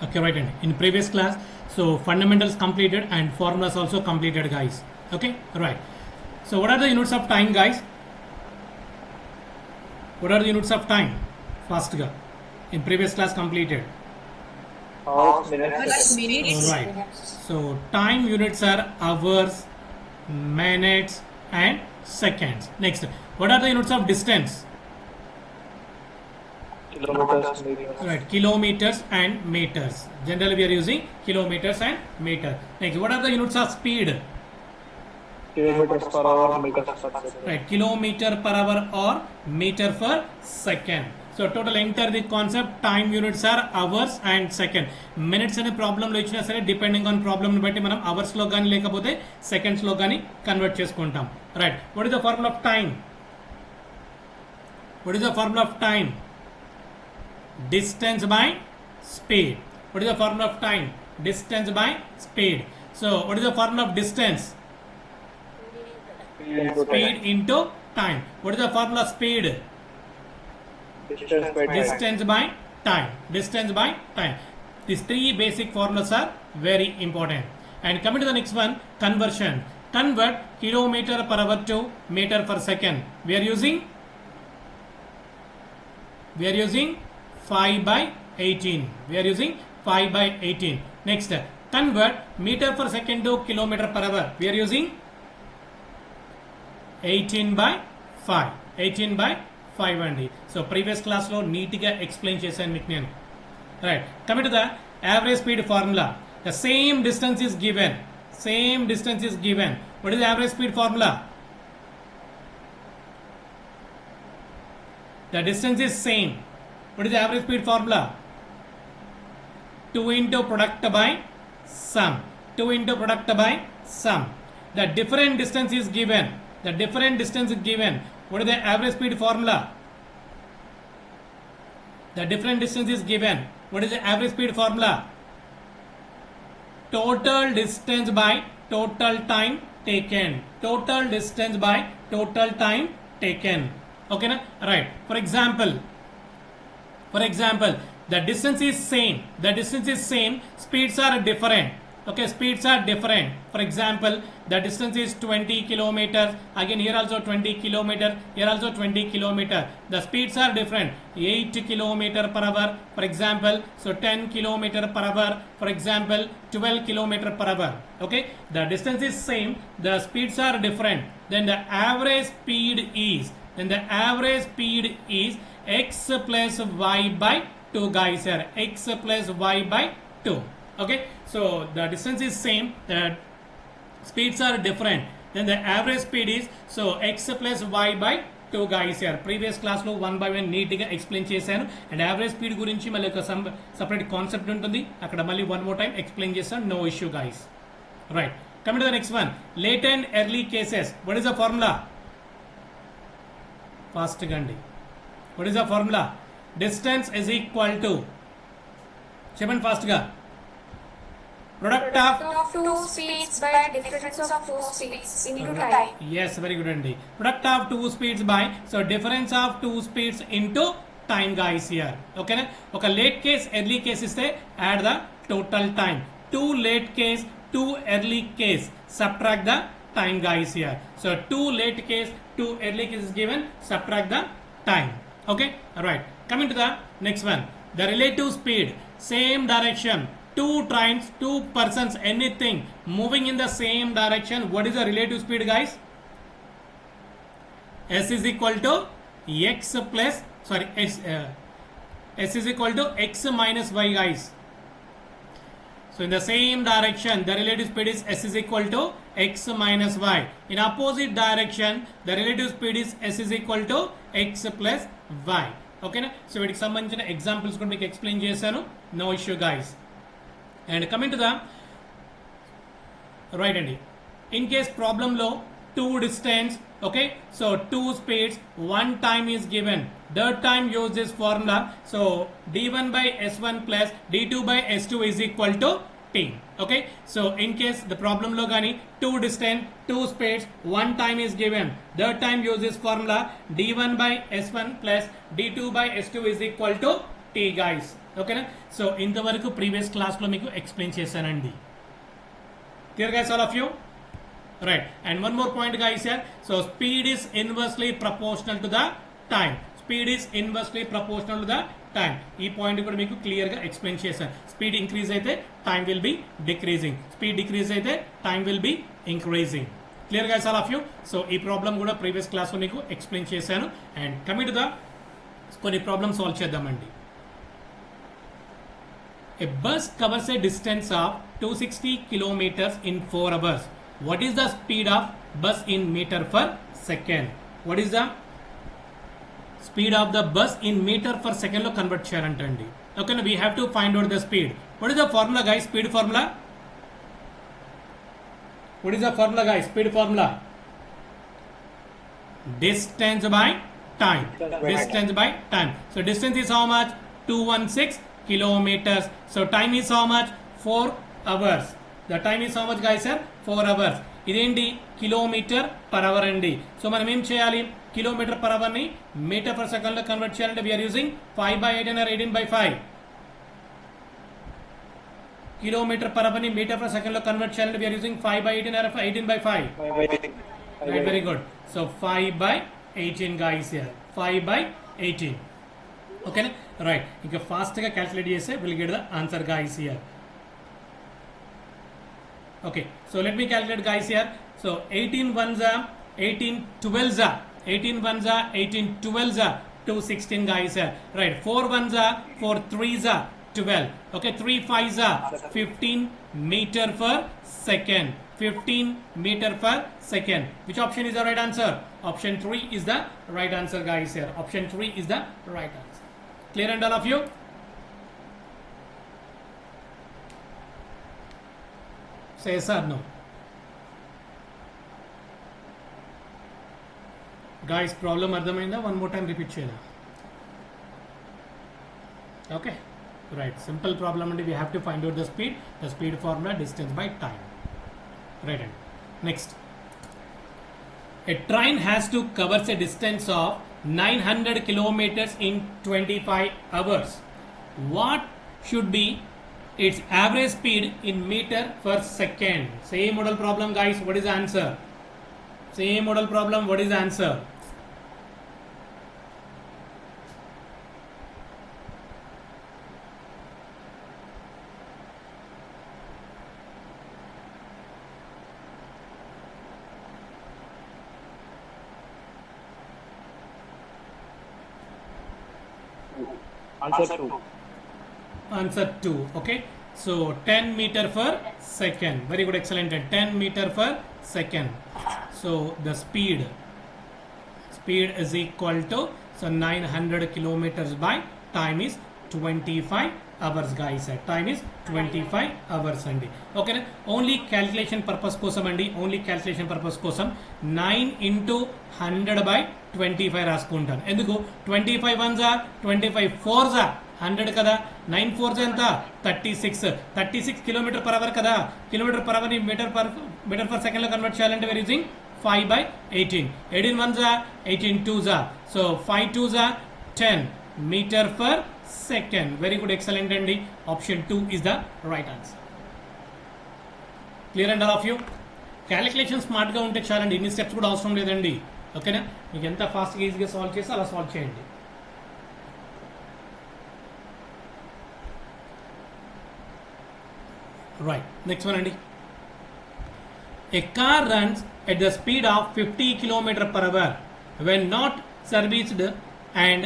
Okay, right. And in previous class, so fundamentals completed and formulas also completed, guys. Okay, right. So what are the units of time, guys? What are the units of time? Fast ga. In previous class completed. Hours, minutes, Plus seconds. minutes. Right. So time units are hours, minutes, and seconds. Next, what are the units of distance? Kilometers, meters. Right, kilometers and meters. Generally, we are using kilometers and meter. Next, what are the units of speed? Kilometers per hour, meters per second. Right, kilometer per hour or meter per second. So total enter the concept. Time units are hours and second. Minutes అనే ప్రాబ్లంలో ఇచ్చినా సరే depending on problem బట్టి మనం hours లో కానీ లేకపోతే seconds లో కానీ కన్వర్ట్ చేసుకుంటాం. Right, what is the formula of time? What is the formula of time? Distance by speed. What is the formula of time? Distance by speed. So what is the formula of distance? Speed into time. What is the formula of speed? Distance by time. Distance by time. Distance by time. These three basic formulas are very important. And coming to the next one, conversion. Convert kilometer per hour to meter per second. We are using 5 by 18. We are using 5 by 18. Next, convert meter per second to kilometer per hour. We are using 18 by 5. 18 by 5 అండి. So previous క్లాస్లో నీట్గా explain చేశాను మీకు నేను. Right, coming to the average speed formula. The same distance is given. Same distance is given. What is average speed formula? The distance is same. What is the average speed formula? 2 into product by sum. 2 into product by sum. The different distance is given. The different distance is given. What is the average speed formula? The different distance is given. What is the average speed formula? Total distance by total time taken. Total distance by total time taken. Okay na? Right. For example, the distance is same. The distance is same. Speeds are different. Okay, speeds are different. For example, the distance is 20 kilometers. Again, here also 20 kilometer. Here also 20 kilometer. The speeds are different. 8 kilometer per hour. For example, so 10 kilometer per hour. For example, 12 kilometer per hour. Okay, the distance is same. The speeds are different. Then the average speed is. X plus y by 2, guys here. X plus y by 2. Okay, so the distance is same, the speeds are different, then the average speed is so x plus y by 2, guys here. Previous class లో 1 by 1 neat గా explain చేశాను. And average speed గురించి మళ్ళీ ఒక separate concept ఉంటుంది, అక్కడ మళ్ళీ 1 more time explain చేస్తాను. No issue, guys. Right, coming to the next one, late and early cases. What is the formula? Fast గా అండి. What is the formula? Distance is equal to, చెప్పండి fast గా, product of Two speeds by difference of two speeds into time. yes, very good అండి. Product of two speeds by, so difference of two speeds into time, guys here. Okay na? ఒక late case early case ఇస్తే add the total time. Two late case, two early case, subtract the time, guys here. So two late case, two early case is given, subtract the time. Okay, alright, coming to the next one, the relative speed, same direction, two trains, two persons, anything moving in the same direction. What is the relative speed, guys? S is equal to x plus, sorry, s is equal to x minus y, guys. So in the same direction, the relative speed is s is equal to x minus y. In opposite direction, the relative speed is s is equal to x plus y. ఓకేనా? So వీటికి సంబంధించిన examples కూడా మీకు explain చేశాను. No issue, guys. And coming to the right అండి, in case ప్రాబ్లంలో two distance, okay, so two speeds, one time is given. Third time use this formula. So d1 by s1 plus d2 by s2 is equal to t. Okay, so in case the problem lo gani two distance, two speeds, one time is given. Third time use this formula, d1 by s1 plus d2 by s2 is equal to T guys. ఓకేనా? So ఇంతవరకు previous క్లాస్లో మీకు explain చేశానండి. Clear guys all of you? Right. And one more point guys here. So speed is inversely proportional to the time. Speed is inversely proportional to the time. ఈ point కూడా మీకు క్లియర్గా explain చేశాను. Speed increase అయితే time will be decreasing, speed decrease అయితే time will be increasing. Clear guys all of you? So ఈ problem కూడా previous క్లాస్లో మీకు ఎక్స్ప్లెయిన్ చేశాను. అండ్ కమింగ్ టు ద కొన్ని ప్రాబ్లమ్ సాల్వ్ చేద్దామండి. A bus covers a distance of 260 kilometers in 4 hours. What is the speed of bus in meter per second? What is the speed of the bus in meter per second lo convert cheyalantandi. Okay, we have to find out the speed. What is the formula guys? Speed formula. What is the formula guys? Speed formula. Distance by time. Distance by time. So distance is how much? 216 kilometers. So time is how much? 4 hours. The time is how much guys sir? 4 hours. ఇదేంటి? Kilometre per hour అండి. So మనం ఏం చేయాలి? Kilometre per hour ని metre per second లో convert చేయాలంటే we are using 5/18 or 18/5. Kilometre per hour ని metre per second లో కన్వర్ట్ చేయాలంటే we are using 5/18 or 18/5. Right, very good. So 5/18 guys here. 5/18. Okay, right. ఇంకా ఫాస్ట్ గా క్యాల్కులేట్ చేస్తే will get the answer guys here. Okay, so let me calculate guys here. So 18 1s are 18 12s are 18 1s are 18 12s are 216 guys here. Right, 4 1s are 4 3s are 12. Okay, 3 5s are 15 meter per second. 15 meter per second. Which option is the right answer? Option 3 is the right answer guys here. Option 3 is the right answer. Clear and all of you? Say yes or no. Guys, problem అర్థమైందా? One more time repeat చేయాలి. Okay, right. Simple problem అండి. We have to find out the speed formula, distance by time. Right అండి. Next, a train has to cover a distance of 900 kilometers in 25 hours. What should be its average speed in meter per second? Same model problem guys. What is the answer? Same model problem. What is the answer? Answer 2. Answer 2. Okay, so 10 meter per second. Very good, excellent. 10 meter per second. So the speed is equal to, so 900 kilometers by time is 25 hours guys. Time is 25 hours అండి. ఓకేనా? Only calculation purpose కోసం అండి. Only calculation purpose కోసం 9 into 100/25 రాసుకుంటాను. ఎందుకు? 25 1s are 25 4s are 100 కదా. 9 4s ఎంత? 36 kilometre per hour కదా. కిలోమీటర్ పర్ అవర్ ని మీటర్ పర్ సెకండ్ లో కన్వర్ట్ చేయాలంటే we're using 5/18. 18 1s are 18 2s are. So 5 2s are 10 meter per second. Very good, excellent అండి. Option 2 is the right answer. Clear and all of you? Calculation స్మార్ట్గా ఉంటే చాలండి. ఇన్ని steps కూడా అవసరం లేదండి. ఓకేనా? మీకు ఎంత ఫాస్ట్గా ఈజీగా సాల్వ్ చేస్తే అలా సాల్వ్ చేయండి. రైట్, నెక్స్ట్ వన్ అండి. A car runs at the speed of 50 km per hour when not serviced and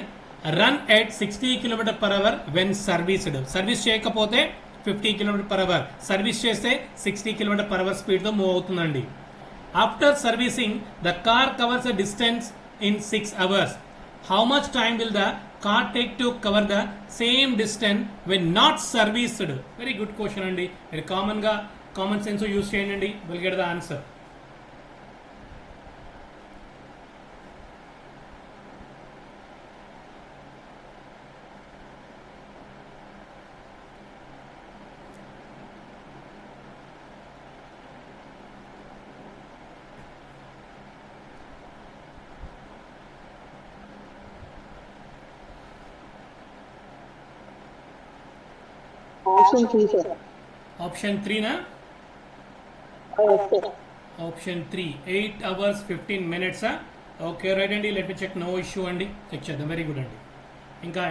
run at 60 km per hour when serviced. Service చేయకపోతే 50 km per hour, సర్వీస్ చేస్తే 60 km per hour స్పీడ్తో move అవుతుందండి. After servicing the car covers a distance in 6 hours. How much time will the car take to cover the same distance when not serviced? Very good question అండి. మీరు common sense use చేయండి. Will get the answer. Option 3, sir. Option 3 నా? Yes, sir. Option 3 8 hours 15 minutes. Okay right అండి, let me check. No issue అండి, check చేద్దాం. Very good అండి. ఇంకా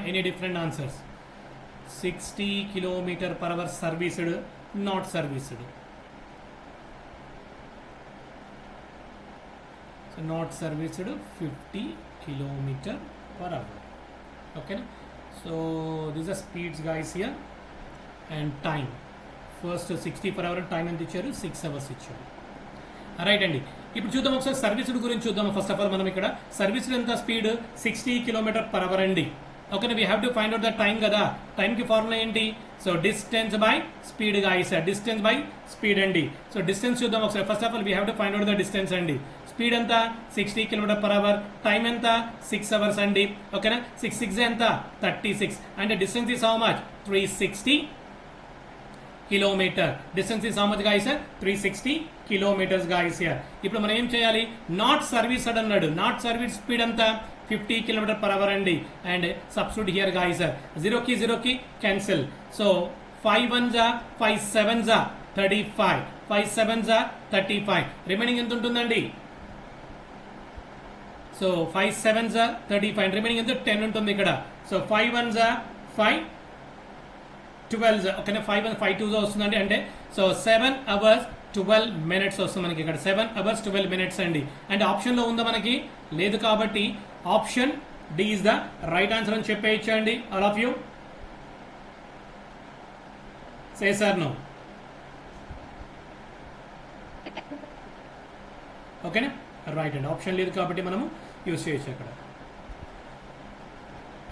any different answers? 60 km/h serviced, not serviced. So not serviced 50 km/h. Okay, so these are speeds guys here. And time first 60/h, time ఎంత ఇచ్చారు? 6 hours ఇచ్చారు. Right అండి, ఇప్పుడు చూద్దాం ఒకసారి సర్వీస్డ్ గురించి చూద్దాం. ఫస్ట్ ఆఫ్ ఆల్ మనం ఇక్కడ సర్వీస్డ్ ఎంత స్పీడ్? 60 km/h అండి. Okay, we have to find out the time కదా. టైంకి ఫార్ములా ఏంటి? So distance by speed guys, distance by speed అండి. సో డిస్టెన్స్ చూద్దాం ఒకసారి. First of all we have to find out the distance అండి. Speed ఎంత? 60 km/h. Time ఎంత? 6 hours అండి. ఓకేనా, 6 ఎంత? 36. అంటే distance is how much? 360 kilometer. Distance is how much guys? 360 kilometers guys here. ఇప్పుడు మనం ఏం చేయాలి? నాట్ సర్వీస్డ్ అన్నాడు. నాట్ సర్వీస్ స్పీడ్ అంతా 50 km/h అండి. అండ్ సబ్స్టిట్యూట్ హియర్ గాయస్, 0 కి cancel. So 5 1s 5 7s 35, 5 7s 35. Remaining ఎంత ఉంటుందండి? సో 5 7s 35, రిమైనింగ్ ఎంత? 10 ఉంటుంది ఇక్కడ. So 5 1s 5 12. ఓకేనా, 5 2s వస్తుందండి. అంటే సో 7 hours 12 minutes వస్తుంది మనకి ఇక్కడ. 7 hours 12 minutes అండి. అంటే ఆప్షన్లో ఉందా మనకి? లేదు కాబట్టి option D is the right answer అని చెప్పేయచ్చండి. All of you say sir no. ఓకేనా, రైట్ అండి. ఆప్షన్ లేదు కాబట్టి మనము యూజ్ చేయొచ్చు అక్కడ.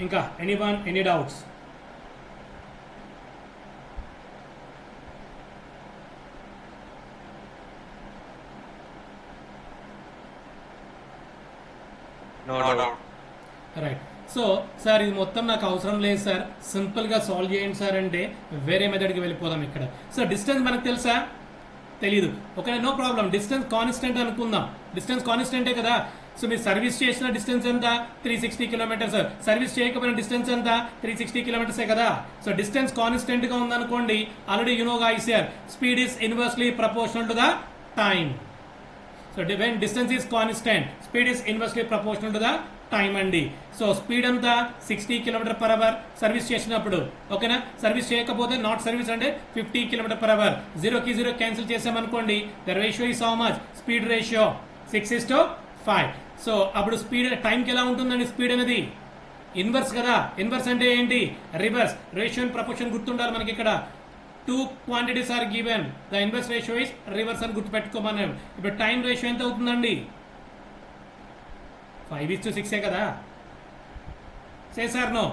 ఇంకా any doubts? Right. So sir ఇది మొత్తం నాకు అవసరం లేదు సార్, సింపుల్గా సాల్వ్ చేయండి సార్ అంటే వేరే మెథడ్కి వెళ్ళిపోదాం ఇక్కడ. సో డిస్టెన్స్ మనకు తెలుసా? తెలీదు. Okay, no problem. Distance constant అనుకుందాం. డిస్టెన్స్ కాన్స్టెంటే కదా. సో మీరు సర్వీస్ చేసిన డిస్టెన్స్ ఎంత? 360 kilometers. సర్వీస్ చేయకపోయిన డిస్టెన్స్ ఎంత? 360 kilometers కదా. సో డిస్టెన్స్ కాన్స్టెంట్ గా ఉందనుకోండి, already you know guys here speed is inversely proportional to the time. So when distance is constant, speed is inversely proportional to the time అండి. So speed అంతా 60 km/h service చేసినప్పుడు. ఓకేనా, service చేయకపోతే not service అంటే 50 km/h. 0 కి 0 cancel చేసామనుకోండి, the ratio is how much? Speed ratio 6:5. So అప్పుడు speed టైంకి ఎలా ఉంటుందండి? స్పీడ్ అనేది ఇన్వర్స్ కదా. ఇన్వర్స్ అంటే ఏంటి? రివర్స్. రేషియో అండ్ ప్రపోర్షన్ గుర్తుండాలి మనకి ఇక్కడ. 2 quantities are given, the inverse ratio is reverse అని గుర్తుపెట్టుకోమన్నాం. ఇప్పుడు టైం రేషియో ఎంత అవుతుందండి? 5:6 కదా. చేశారు నో?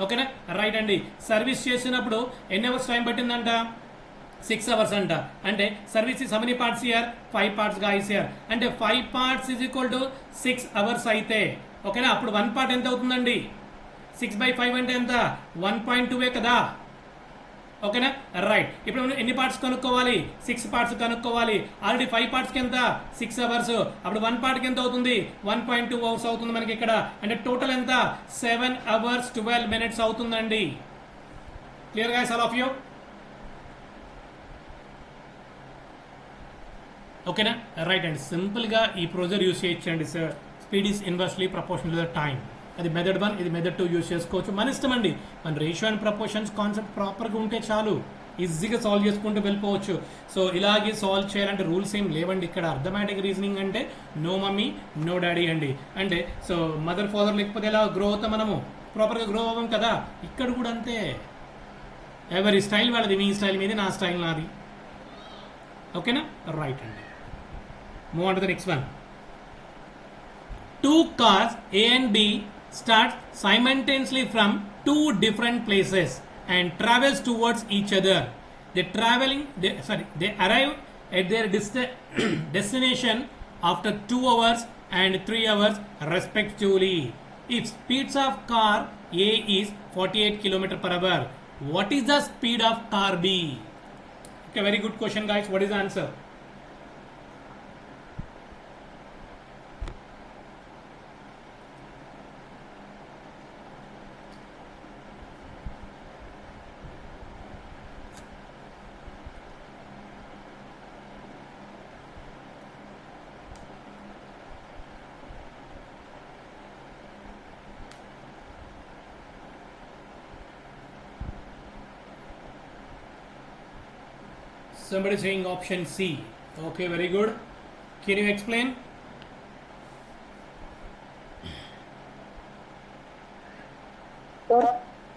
ఓకేనా, రైట్ అండి. సర్వీస్ చేసినప్పుడు ఎన్ని అవర్స్ టైం పట్టిందంట? 6 hours అంట. అంటే service is how many parts here? 5 parts guys here. అంటే 5 parts is equal to 6 hours అయితే ఓకేనా, అప్పుడు 1 part ఎంత అవుతుందండి? 6/5 అంటే ఎంత? 1.2 కదా. ఓకేనా, రైట్. ఇప్పుడు మనం ఎన్ని పార్ట్స్ కనుక్కోవాలి? 6 parts కనుక్కోవాలి. ఆల్రెడీ 5 partsకి ఎంత? 6 hours. అప్పుడు 1 partకి ఎంత అవుతుంది? 1.2 hours అవుతుంది మనకి ఇక్కడ. అంటే టోటల్ ఎంత? 7 hours 12 minutes అవుతుందండి. Clear guys all of you? ఓకేనా, రైట్ అండి. సింపుల్గా ఈ ప్రొసీజర్ యూజ్ చేయొచ్చండి sir. Speed is inversely proportional to the time. అది మెథడ్ 1, ఇది మెథడ్ 2 యూజ్ చేసుకోవచ్చు. మన ఇష్టం అండి. మన రేషియో అండ్ ప్రపోర్షన్స్ కాన్సెప్ట్ ప్రాపర్గా ఉంటే చాలు, ఈజీగా సాల్వ్ చేసుకుంటూ వెళ్ళిపోవచ్చు. సో ఇలాగే సాల్వ్ చేయాలంటే రూల్స్ ఏం లేవండి ఇక్కడ. అర్థమెటిక్ రీజనింగ్ అంటే నో మమ్మీ నో డాడీ అండి. అంటే సో మదర్ ఫాదర్ లేకపోతే ఎలా గ్రో అవుతాం మనము? ప్రాపర్గా గ్రో అవ్వం కదా. ఇక్కడ కూడా అంతే. ఎవరి స్టైల్ వాళ్ళది. మీ స్టైల్ మీది, నా స్టైల్ నాది. ఓకేనా, రైట్ అండి. Move on to the next one. 2 cars A and B start simultaneously from 2 different places and travels towards each other. They arrive at their destination after 2 hours and 3 hours respectively. If speeds of car A is 48 km/h, what is the speed of car B? Okay, very good question guys. What is the answer? Somebody saying option C. Okay, very good. Can you explain?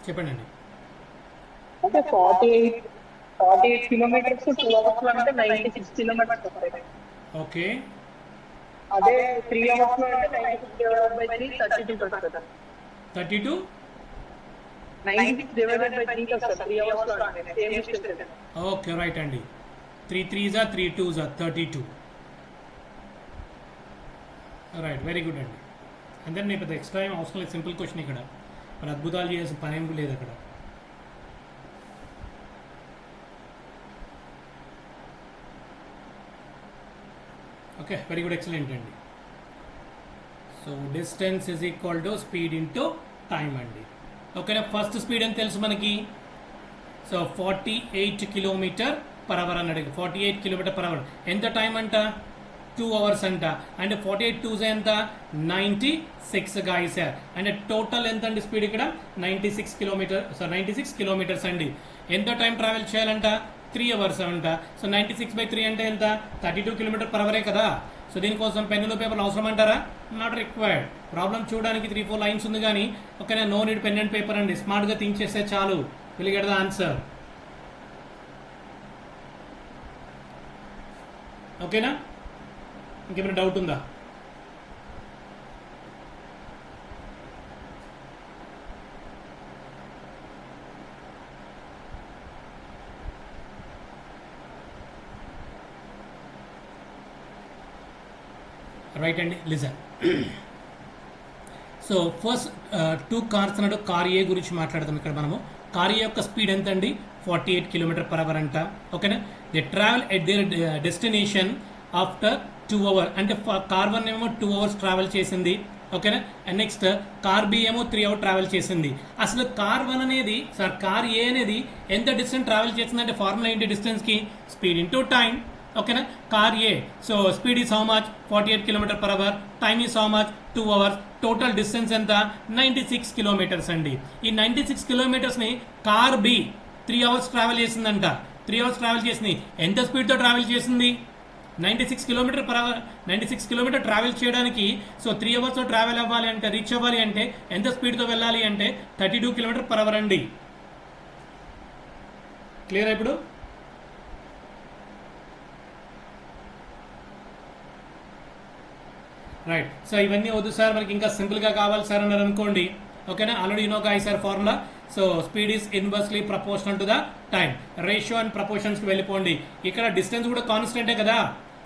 చెప్పండి. అంటే 48 kilometres 2 hours లో అంటే 96 kilometres వస్తాయి. Okay, అదే 3 hours లో అంటే 96 divided by 3 32 వస్తుంది. 32. 96 divided by 3 వస్తుంది 3 అవర్స్ లో అంటే సేమ్ డిస్టెన్స్. ఓకే, రైట్ అండి. 3 3s 3 2s 32. Right, very good అండి. అంటే నేను పెద్ద ఎక్స్ట్రా ఏం అవసరం లేదు, సింపుల్ క్వశ్చన్ ఇక్కడ. మరి అద్భుతాలు చేయాల్సిన పని ఏం లేదు అక్కడ. ఓకే, వెరీ గుడ్, ఎక్సలెంట్ అండి. So distance is equal to speed into time అండి. ఓకేనా, ఫస్ట్ స్పీడ్ అని తెలుసు మనకి. సో 48 కిలోమీటర్ పర్ అవర్ అని అడిగి 48 కిలోమీటర్ పర్ అవర్ ఎంత టైం అంట? 2 అవర్స్ అంట. అంటే 48 2s ఎంత? 96 గాయస్. అంటే టోటల్ ఎంత అండి స్పీడ్ ఇక్కడ? 96 కిలోమీటర్. సో 96 కిలోమీటర్స్ అండి. ఎంత టైం ట్రావెల్ చేయాలంట? 3 అవర్స్ అంట. సో 96/3 అంటే ఎంత? 32 కిలోమీటర్ పర్ అవరే కదా. సో దీనికోసం పెన్నులు పేపర్లు అవసరం అంటారా? Not required. ప్రాబ్లం చూడడానికి 3-4 లైన్స్ ఉంది కానీ ఓకేనా, no need pen and paper అండి. స్మార్ట్గా థింక్ చేస్తే చాలు, విల్ గెట్ ద ఆన్సర్. ఓకేనా, ఇంకేమైనా డౌట్ ఉందా? రైట్ అండి, లిజన్. సో ఫస్ట్ 2 కార్స్ అన్నాడు. కార్ ఏ గురించి మాట్లాడదాం ఇక్కడ మనము. కార్ ఏ యొక్క స్పీడ్ ఎంత అండి? 48 కిలోమీటర్ పర్ అవర్ అంట. ఓకేనా, they travel at there destination after 2 hours. అంటే కార్ 1 ఏమో 2 అవర్స్ ట్రావెల్ చేసింది. ఓకేనా, అండ్ నెక్స్ట్ కార్ బి ఏమో 3 అవర్స్ ట్రావెల్ చేసింది. అసలు కార్ 1 అనేది కార్ ఏ అనేది ఎంత డిస్టెన్స్ ట్రావెల్ చేసిందంటే ఫార్ములా ఏంటి డిస్టెన్స్కి? Speed into time. ఓకేనా, car A so speed is how much? 48 kilometre per hour. Time is how much? 2 hours. Total distance ఎంత? 96 కిలోమీటర్స్ అండి. ఈ 96 కిలోమీటర్స్ని కార్ బి 3 అవర్స్ ట్రావెల్ చేసిందంట. 3 అవర్స్ ట్రావెల్ చేసింది. ఎంత స్పీడ్తో ట్రావెల్ చేసింది? 96 kilometre per hour. 96 kilometre travel చేయడానికి సో 3 అవర్స్లో ట్రావెల్ అవ్వాలి అంటే, రీచ్ అవ్వాలి అంటే ఎంత స్పీడ్తో వెళ్ళాలి అంటే 32 కిలోమీటర్ పర్ అవర్ అండి. క్లియర్ ఇప్పుడు? రైట్. సో ఇవన్నీ వద్దు సార్, మనకి ఇంకా సింపుల్గా కావాలి సార్ అన్నారు అనుకోండి. ఓకేనా, already you know guy sir formula. So speed is inversely proportional to the time. Ratio and ప్రపోర్షన్స్కి వెళ్ళిపోండి. ఇక్కడ డిస్టెన్స్ కూడా కాన్స్టెంటే కదా.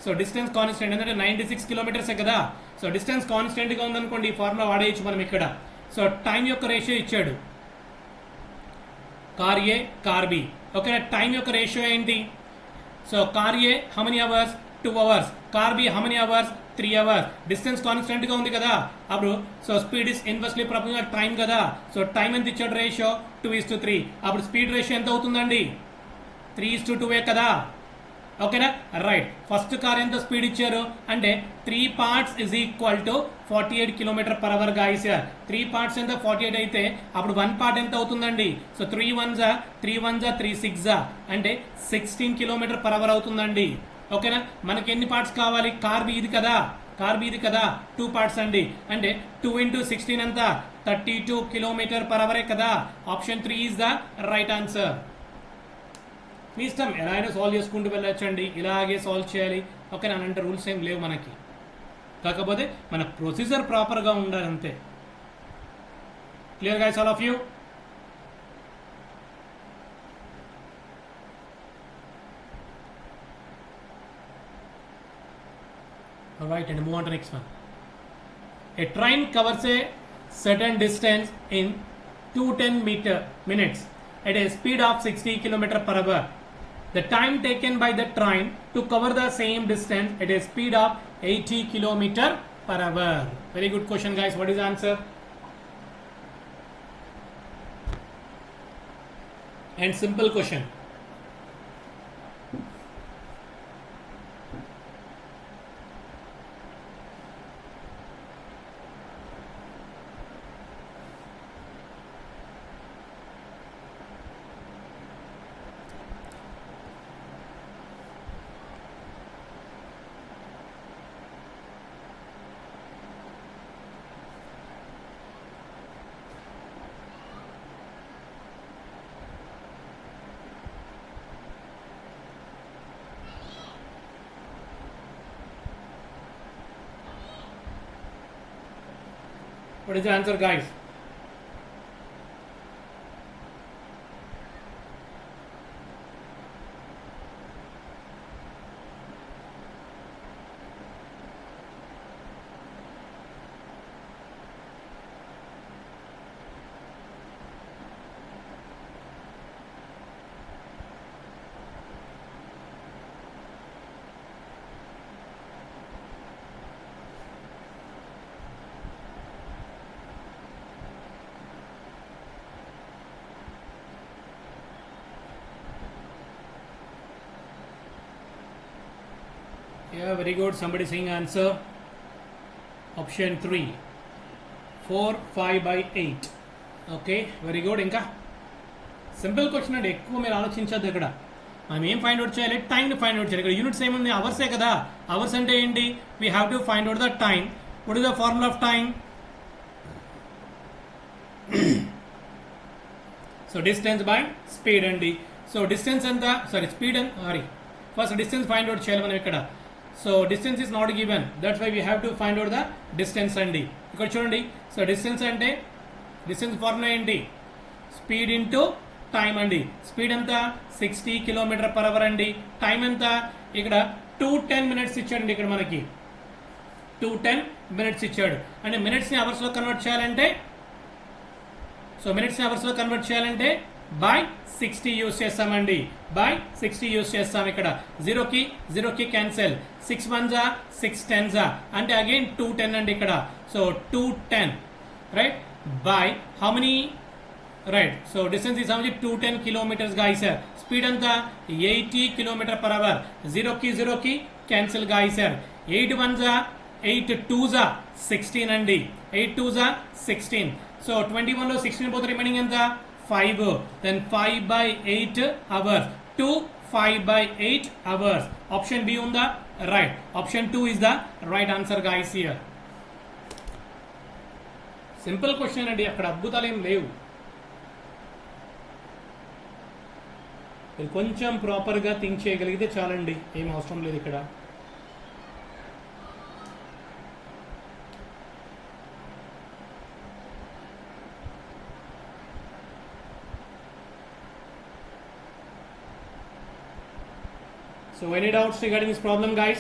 సో డిస్టెన్స్ కాన్స్టెంట్ ఎందుకంటే 96 కిలోమీటర్సే కదా. సో డిస్టెన్స్ కాన్స్టెంట్గా ఉందనుకోండి, ఈ ఫార్ములా వాడేయచ్చు మనం ఇక్కడ. సో టైం యొక్క రేషియో ఇచ్చాడు, కార్ ఏ కార్ బి. ఓకేనా, టైం యొక్క రేషియో ఏంటి? So car A how many hours? 2 hours. Car be how many hours? 3 hours. Distance constant గా ఉంది కదా. అప్పుడు so speed is inversely proportional time కదా. సో టైం ఎంత ఇచ్చాడు? రేషియో 2:3. అప్పుడు స్పీడ్ రేషియో ఎంత అవుతుందండి? 3:2 కదా. ఓకేనా, రైట్. ఫస్ట్ కార్ ఎంత స్పీడ్ ఇచ్చారు అంటే 3 parts is equal to 48 kilometre per hour guys. 3 parts ఎంత? 48 అయితే అప్పుడు 1 పార్ట్ ఎంత అవుతుందండి? సో 3 1s 3 6 అంటే 16 కిలోమీటర్ పర్ అవర్ అవుతుందండి. ఓకేనా, మనకి ఎన్ని పార్ట్స్ కావాలి? కార్ బి ఇది కదా, కార్ బి ఇది కదా, 2 పార్ట్స్ అండి. అంటే 2 × 16 ఎంత? 32 కిలోమీటర్ పర్ అవరే కదా. Option 3 is the right answer. మీ ఇష్టం, ఎలా అయినా సాల్వ్ చేసుకుంటూ వెళ్ళొచ్చండి. ఇలాగే సాల్వ్ చేయాలి. ఓకేనా, అంటే రూల్స్ ఏం లేవు మనకి. కాకపోతే మన ప్రొసీజర్ ప్రాపర్గా ఉండాలి అంతే. Clear guys all of you? Alright, and move on to the next one. A train covers a certain distance in 210 minutes at a speed of 60 km per hour. The time taken by the train to cover the same distance at a speed of 80 km per hour. Very good question, guys. What is the answer? And simple question. What is the answer, guys? Yeah, very good. Somebody saying answer. Option 3. 4, 5 by 8. Okay very good. ఇంకా simple question అండి, ఎక్కువ మీరు ఆలోచించద్దు. ఇక్కడ మనం ఏం find out చేయాలి? టైంని find out చేయాలి. ఇక్కడ యూనిట్స్ ఏముంది? అవర్సే కదా. అవర్స్ అంటే ఏంటి? We have to find out the time. What is the formula of time? So distance by speed అండి. సో డిస్టెన్స్ ఎంత? Sorry speed and sorry first distance find out చేయాలి మనం ఇక్కడ. So distance is not given, that's why we have to find out the distance అండి. ఇక్కడ చూడండి. So distance అంటే distance formula ఏంటి? స్పీడ్ ఇంటూ టైం అండి. స్పీడ్ ఎంత? 60 km/h అండి. టైం ఎంత? ఇక్కడ 210 minutes ఇచ్చాడండి. ఇక్కడ మనకి 210 minutes ఇచ్చాడు. అంటే మినిట్స్ని అవర్స్లో కన్వర్ట్ చేయాలంటే, సో మినిట్స్ని అవర్స్లో కన్వర్ట్ చేయాలంటే బై 60 యూస్ చేస్తామండి. బై 60 యూస్ చేస్తాం. ఇక్కడ జీరోకి క్యాన్సల్. 6 1s 6 10s అంటే అగైన్ 210 అండి ఇక్కడ. So 210 right by how many right. So distance is 210 kilometers guys. Speed అంతా 80 km/h. జీరోకి క్యాన్సల్ guys. 8 1s 8 2s 16 అండి. 8 2s 16. సో 21లో 16 పోతే రిమైనింగ్ ఎంత? 5. Then 5 by 8 hours. 2 5 by 8 hours. Option B ఉందా? Right. Option 2 is the right answer guys here. Simple question అండి, అక్కడ అద్భుతాలు ఏం లేవు. కొంచెం ప్రాపర్గా థింక్ చేయగలిగితే చాలండి, ఏం అవసరం లేదు ఇక్కడ. So any doubts regarding this problem guys?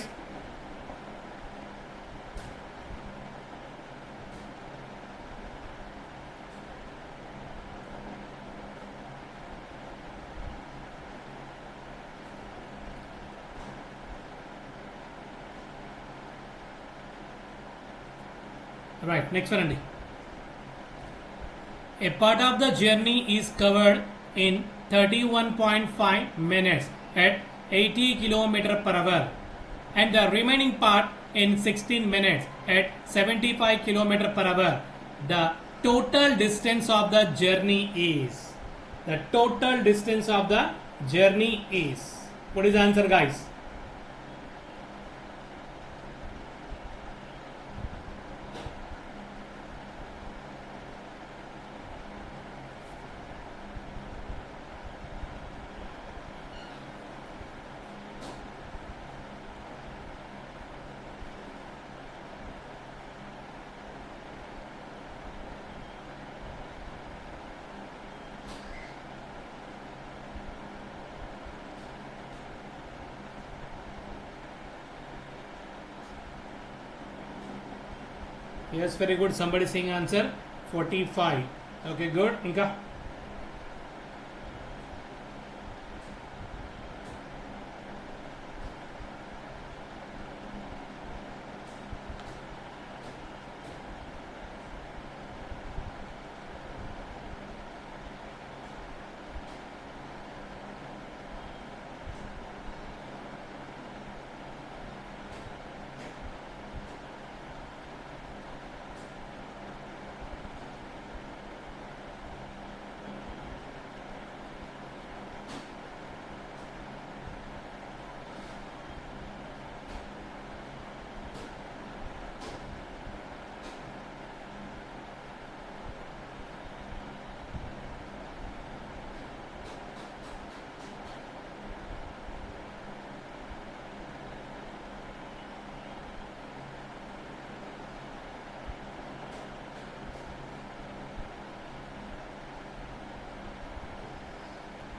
Right, next one అండి. A part of the journey is covered in 31.5 minutes at 80 km/h and the remaining part in 16 minutes at 75 km/h. The total distance of the journey is. The total distance of the journey is. What is the answer guys? Yes, very good. Somebody saying answer 45. Okay, good. Inka.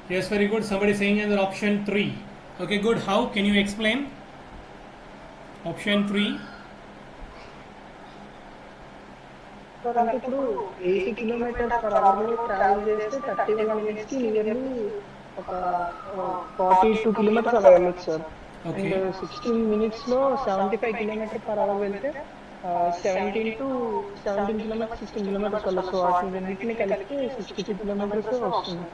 Yes, very good. Somebody saying another option 3. Okay, good. How can you explain? Option 3. Sir అంటే ఇప్పుడు 80 kilometres per hour లో travel చేస్తే 31 minutes కి nearly ఒక 42 kilometres అలా వెళ్ళొచ్చు sir. Okay. And 16 minutes లో 75 kilometre per hour వెళ్తే 17 కిలోమీటర్స్ 16 కిలోమీటర్స్ వెళ్ళొచ్చు. వాటిని రెండింటిని కలిపితే 62 కిలోమీటర్స్ వస్తుంది.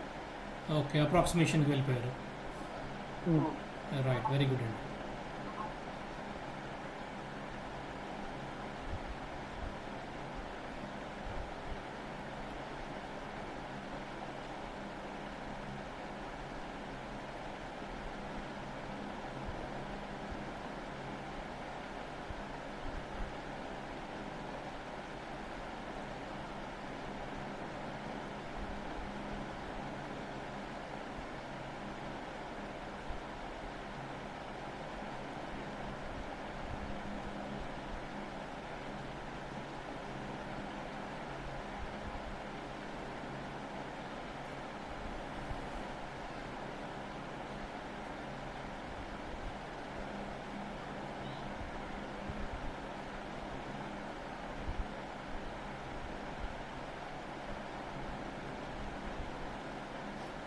Okay, approximation కి వెళ్ళిపోయారు. Right, very good.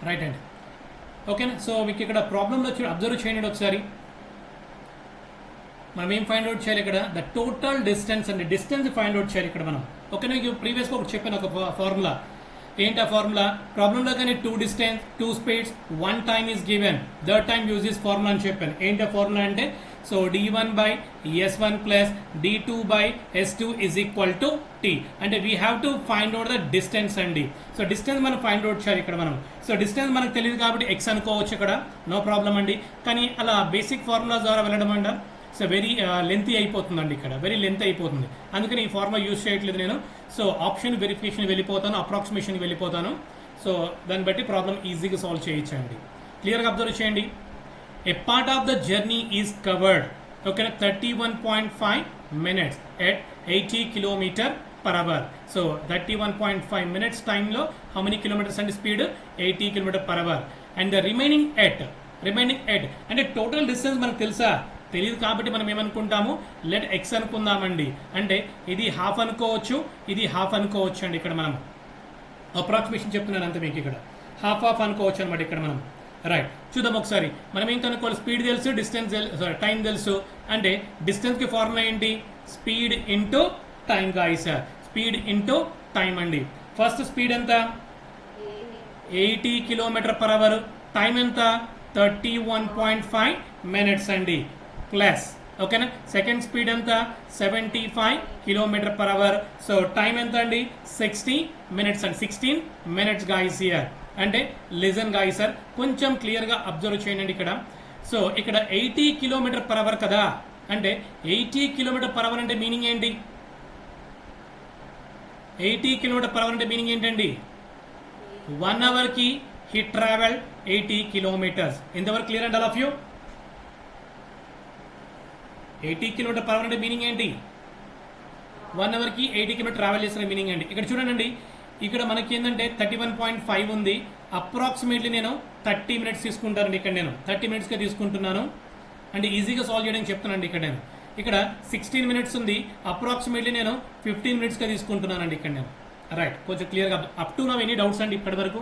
రైట్ అండి. ఓకేనా. సో మీకు ఇక్కడ ప్రాబ్లంలో అబ్జర్వ్ చేయండి ఒకసారి. మనం ఏం ఫైండ్ అవుట్ చేయాలి ఇక్కడ? ద టోటల్ డిస్టెన్స్ అండి. డిస్టెన్స్ ఫైండ్ అవుట్ చేయాలి ఇక్కడ మనం. ఓకేనా. మీకు ప్రీవియస్గా ఒకటి చెప్పాను, ఒక ఫార్ములా. ఏంటి ఆ ఫార్ములా? ప్రాబ్లంలో కానీ 2 distance 2 speeds 1 time is given, third time use this formula అని చెప్పాను. ఏంటి ఆ ఫార్ములా అంటే, so d1 by s1 plus d2 by s2 is equal to t. అంటే we have to find out the distance అండి. So distance మనం find out చేయాలి ఇక్కడ మనం. సో డిస్టెన్స్ మనకు తెలియదు కాబట్టి x అనుకోవచ్చు ఇక్కడ, నో ప్రాబ్లం అండి. కానీ అలా బేసిక్ ఫార్ములా ద్వారా వెళ్ళడం అంట సో వెరీ లెంతీ అయిపోతుందండి, ఇక్కడ వెరీ లెంత్ అయిపోతుంది. అందుకని ఈ ఫార్ములా యూజ్ చేయట్లేదు నేను. సో ఆప్షన్ వెరిఫికేషన్ వెళ్ళిపోతాను, అప్రాక్సిమేషన్కి వెళ్ళిపోతాను. సో దాన్ని బట్టి ప్రాబ్లం ఈజీగా సాల్వ్ చేయొచ్చండి. క్లియర్గా అబ్జర్వ్ చేయండి. A part of the journey is covered, okay, 31.5 minutes at 80 kilometer per hour. So 31.5 minutes time lo how many kilometers and speed? 80 kilometer per hour. And the remaining at అంటే total distance మనకు తెలుసా? తెలియదు కాబట్టి మనం ఏమనుకుంటాము, let X అనుకుందామండి. అంటే ఇది half అనుకోవచ్చు, ఇది హాఫ్ అనుకోవచ్చు అండి. ఇక్కడ మనం అప్రాక్సిమేషన్ చెప్తున్నాను అంతే మీకు, ఇక్కడ హాఫ్ అనుకోవచ్చు అనమాట ఇక్కడ మనం. రైట్, చూద్దాం ఒకసారి. మనం ఏం కనుక్కోవాలి? స్పీడ్ తెలుసు, డిస్టెన్స్ టైం తెలుసు. అంటే డిస్టెన్స్కి ఫార్ములా ఏంటి? Speed into time guys. Speed into time అండి. ఫస్ట్ స్పీడ్ ఎంత? 80 కిలోమీటర్ పర్ అవర్. టైం ఎంత? 31.5 మినిట్స్ అండి. ప్లస్ ఓకేనా. సెకండ్ స్పీడ్ ఎంత? 75 kilometre per hour. So time ఎంత అండి? 60 మినిట్స్ అండి. 16 మినిట్స్ గాయస్ హియర్. అంటే లిజన్ గాయస్ సార్, కొంచెం క్లియర్గా అబ్జర్వ్ చేయండి ఇక్కడ. సో ఇక్కడ 80 కిలోమీటర్ పర్ అవర్ కదా, అంటే 80 కిలోమీటర్ పర్ అవర్ అంటే మీనింగ్ ఏంటి? 80 కిలోమీటర్ పర్ అవర్ అంటే మీనింగ్ ఏంటండి? 1 అవర్కి హీ ట్రావెల్ 80 కిలోమీటర్స్. ఎంతవరకు క్లియర్ అండి all of you? 80 kilometre per hour అంటే మీనింగ్ ఏంటి? 1 అవర్కి 80 కిలోమీటర్ ట్రావెల్ చేసిన మీనింగ్ అండి. ఇక్కడ చూడండి, ఇక్కడ మనకి ఏంటంటే 31.5 ఉంది. అప్రాక్సిమేట్లీ నేను 30 మినిట్స్ తీసుకుంటానండి. ఇక్కడ నేను 30 మినిట్స్గా తీసుకుంటున్నాను. అంటే ఈజీగా సాల్వ్ చేయడానికి చెప్తున్నానండి. ఇక్కడ నేను ఇక్కడ 16 మినిట్స్ ఉంది. అప్రాక్సిమేట్లీ నేను 15 మినిట్స్గా తీసుకుంటున్నానండి ఇక్కడ నేను. రైట్, కొంచెం క్లియర్గా up to now any doubts అండి ఇప్పటి వరకు?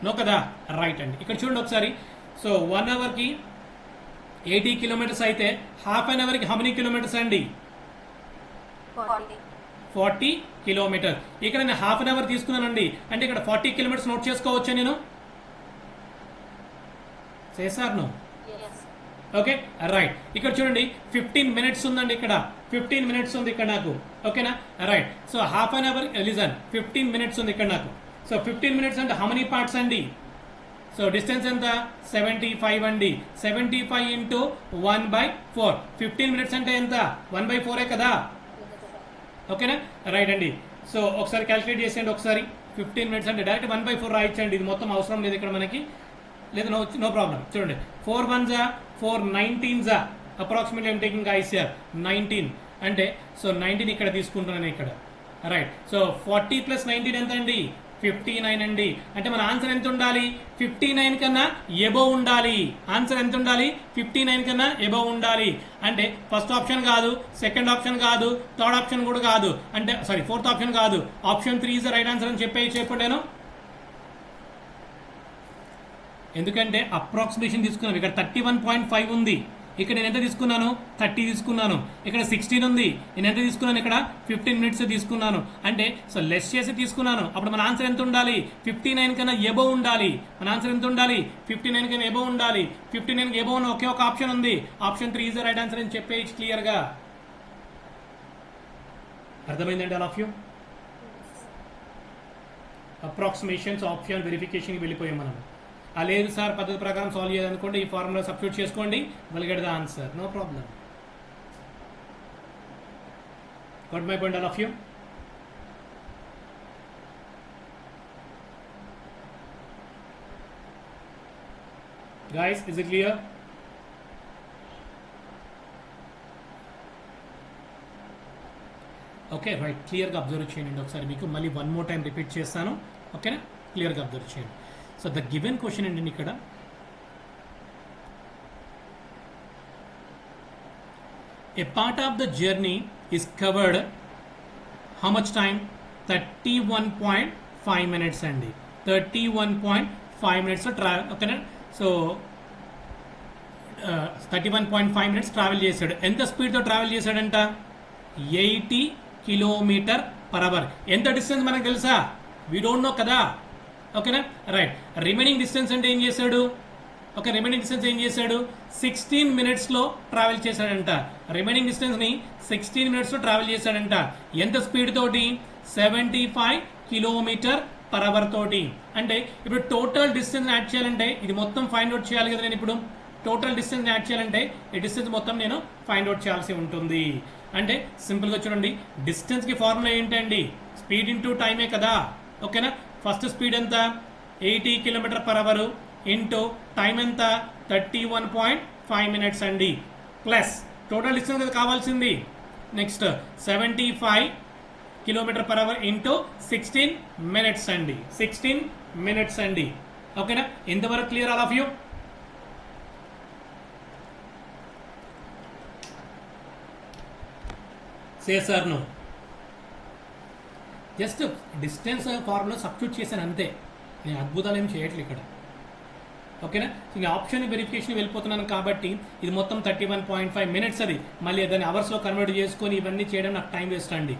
నో కదా? రైట్ అండి. ఇక్కడ చూడండి ఒకసారి. సో 1 అవర్కి 80 కిలోమీటర్స్ అయితే హాఫ్ అన్ అవర్కి హౌ మెనీ కిలోమీటర్స్ అండి? 40 కిలోమీటర్. ఇక్కడ నేను హాఫ్ అన్ అవర్ తీసుకున్నానండి. అంటే ఇక్కడ 40 కిలోమీటర్స్ నోట్ చేసుకోవచ్చా నేను? చేశాను. Okay right. ఇక్కడ చూడండి 15 మినిట్స్ ఉందండి. ఇక్కడ 15 మినిట్స్ ఉంది ఇక్కడ నాకు. ఓకేనా? Right. So half an hour listen 15 minutes ఉంది ఇక్కడ నాకు. సో 15 మినిట్స్ అంటే హౌ మెనీ పార్ట్స్ అండి? సో డిస్టెన్స్ ఎంత? 75 అండి. 75 ఇంటూ 1/4. 15 మినిట్స్ అంటే ఎంత? 1/4 కదా? ఓకేనా? రైట్ అండి. సో ఒకసారి క్యాలిక్యులేట్ చేసేయండి ఒకసారి. 15 మినిట్స్ అంటే డైరెక్ట్ 1/4 రాయించండి. ఇది మొత్తం అవసరం లేదు ఇక్కడ మనకి, లేదా నో ప్రాబ్లం. చూడండి 4 1s 4 19s approximately I'm taking guys here 19. అంటే సో 19 ఇక్కడ తీసుకుంటున్నాను ఇక్కడ. రైట్. సో 40 + 19 ఎంత అండి? 59 అండి. అంటే మన ఆన్సర్ ఎంత ఉండాలి? 59 కన్నా ఎబోవ్ ఉండాలి. ఆన్సర్ ఎంత ఉండాలి? 59 కన్నా ఎబోవ్ ఉండాలి. అంటే ఫస్ట్ ఆప్షన్ కాదు, సెకండ్ ఆప్షన్ కాదు, థర్డ్ ఆప్షన్ కూడా కాదు, అంటే సారీ ఫోర్త్ ఆప్షన్ కాదు, option 3 is the right answer అని చెప్పండి నేను. ఎందుకంటే అప్రాక్సిమేషన్ తీసుకున్నాను. ఇక్కడ 31.5 ఉంది, ఇక్కడ నేను ఎంత తీసుకున్నాను? 30 తీసుకున్నాను. ఇక్కడ 16 ఉంది, నేను ఎంత తీసుకున్నాను? ఇక్కడ 15 మినిట్స్ తీసుకున్నాను. అంటే సో లెస్ చేసి తీసుకున్నాను. అప్పుడు మన ఆన్సర్ ఎంత ఉండాలి? 59 కన్నా ఎబోవ్ ఉండాలి. మన ఆన్సర్ ఎంత ఉండాలి? 59 కన్నా ఎబోవ్ ఉండాలి. 59 ఎబోవ్ ఉన్న ఒకే ఒక ఆప్షన్ ఉంది, option 3 is the right answer అని చెప్పేసి క్లియర్గా. అర్థమైందండి all of you? Approximations option వెరిఫికేషన్కి వెళ్ళిపోయాం మనం. లేదు సార్ పద్ధతి ప్రకారం సాల్వ్ చేయాలనుకోండి, ఈ ఫార్ములా సబ్స్టిట్యూట్ చేసుకోండి, will get the answer, no problem. Got my point all of you? Guys is it clear? Okay right, క్లియర్గా అబ్జర్వ్ చేయండి ఒకసారి. మీకు మళ్ళీ వన్ మోర్ టైం రిపీట్ చేస్తాను, ఓకేనా? క్లియర్గా అబ్జర్వ్ చేయండి. సో ద గివెన్ క్వశ్చన్ ఏంటండి ఇక్కడ, a part of the journey is covered how much time? 31.5 minutes అండి. 31.5 minutes ఓకేనా? సో 31.5 minutes ట్రావెల్ చేశాడు. ఎంత స్పీడ్తో ట్రావెల్ చేశాడంట? 80 km/h. ఎంత డిస్టెన్స్ మనకు తెలుసా? వీ డోంట్ నో కదా, ఓకేనా? రైట్. రిమైనింగ్ డిస్టెన్స్ అంటే ఏం చేశాడు? ఓకే, రిమైనింగ్ డిస్టెన్స్ ఏం చేశాడు? 16 మినిట్స్లో ట్రావెల్ చేశాడంట. రిమైనింగ్ డిస్టెన్స్ని 16 మినిట్స్లో ట్రావెల్ చేశాడంట. ఎంత స్పీడ్ తోటి? 75 km/h తోటి. అంటే ఇప్పుడు టోటల్ డిస్టెన్స్ యాడ్ చేయాలంటే ఇది మొత్తం ఫైండ్ అవుట్ చేయాలి కదా. నేను ఇప్పుడు టోటల్ డిస్టెన్స్ యాడ్ చేయాలంటే ఈ డిస్టెన్స్ మొత్తం నేను ఫైండ్ అవుట్ చేయాల్సి ఉంటుంది. అంటే సింపుల్గా చూడండి, డిస్టెన్స్కి ఫార్ములా ఏంటండి? స్పీడ్ ఇంటూ టైమే కదా, ఓకేనా? ఫస్ట్ స్పీడ్ ఎంత? 80 km/h ఇంటూ టైం ఎంత? 31.5 minutes అండి. ప్లస్ టోటల్ డిస్టెన్స్ కదా కావాల్సింది. నెక్స్ట్ 75 km/h ఇంటూ 16 minutes అండి. 16 minutes అండి, ఓకేనా? ఇంతవరకు clear all of you? Say sir no. Just distance formula substitute చేశాను అంతే, నేను అద్భుతాలు ఏం చేయట్లేదు ఇక్కడ, ఓకేనా? నేను ఆప్షన్ వెరిఫికేషన్ వెళ్ళిపోతున్నాను కాబట్టి ఇది మొత్తం 31.5 minutes. అది మళ్ళీ దాన్ని అవర్స్లో కన్వర్ట్ చేసుకొని ఇవన్నీ చేయడం నాకు టైం వేస్ట్ అండి.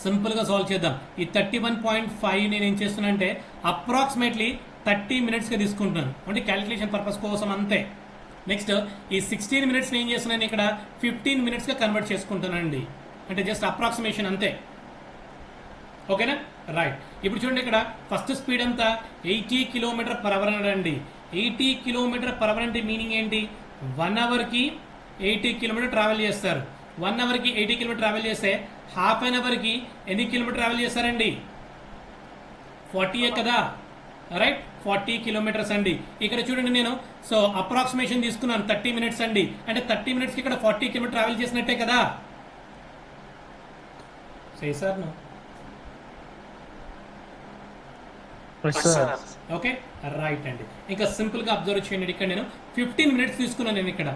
సింపుల్గా సాల్వ్ చేద్దాం. ఈ 31.5 నేను ఏం చేస్తున్నా అంటే అప్రాక్సిమేట్లీ 30 minutesగా తీసుకుంటున్నాను, అంటే క్యాలిక్యులేషన్ పర్పస్ కోసం అంతే. నెక్స్ట్ ఈ 16 minutes ఏం చేస్తున్నాను ఇక్కడ 15 minutesగా కన్వర్ట్ చేసుకుంటానండి, అంటే జస్ట్ అప్రాక్సిమేషన్ అంతే, ఓకేనా? రైట్. ఇప్పుడు చూడండి, ఇక్కడ ఫస్ట్ స్పీడ్ ఎంత? 80 km/h అండి. 80 km/h అంటే మీనింగ్ ఏంటి? 1 అవర్కి 80 km ట్రావెల్ చేస్తారు. 1 అవర్కి 80 km ట్రావెల్ చేస్తే హాఫ్ అన్ అవర్కి ఎన్ని కిలోమీటర్ ట్రావెల్ చేస్తారండి? 40 కదా, రైట్? 40 kilometers అండి. ఇక్కడ చూడండి, నేను సో అప్రాక్సిమేషన్ తీసుకున్నాను 30 minutes అండి. అంటే 30 minutesకి ఇక్కడ 40 km ట్రావెల్ చేసినట్టే కదా. సరే సార్ నో? ఓకే రైట్ అండి. ఇంకా సింపుల్గా అబ్జర్వ్ చేయండి, ఇక్కడ నేను 15 minutes తీసుకున్నాను. నేను ఇక్కడ